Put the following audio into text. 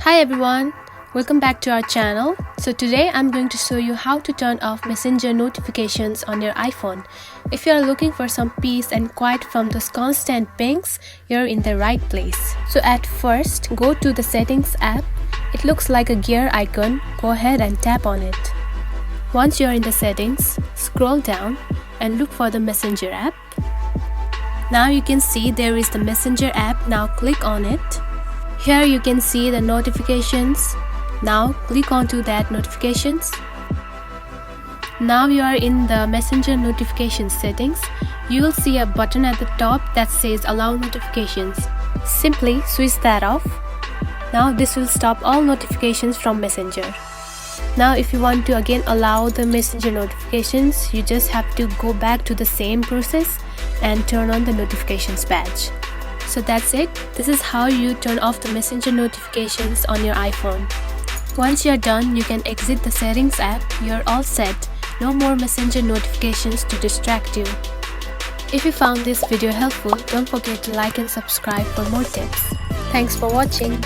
Hi everyone, welcome back to our channel. So today I'm going to show you how to turn off messenger notifications on your iPhone. If you are looking for some peace and quiet from those constant pings, you're in the right place. So at first, go to the settings app. It looks like a gear icon. Go ahead and tap on it. Once you're in the settings, scroll down and look for the messenger app. Now you can see there is the messenger app. Now click on it. Here you can see the notifications. Now click onto that notifications. Now you are in the messenger notification settings. You will see a button at the top that says allow notifications. Simply switch that off. Now this will stop all notifications from messenger. Now if you want to again allow the messenger notifications, you just have to go back to the same process and turn on the notifications badge. So that's it. This is how you turn off the messenger notifications on your iPhone. Once you're done, you can exit the settings app. You're all set. No more messenger notifications to distract you. If you found this video helpful, don't forget to like and subscribe for more tips. Thanks for watching.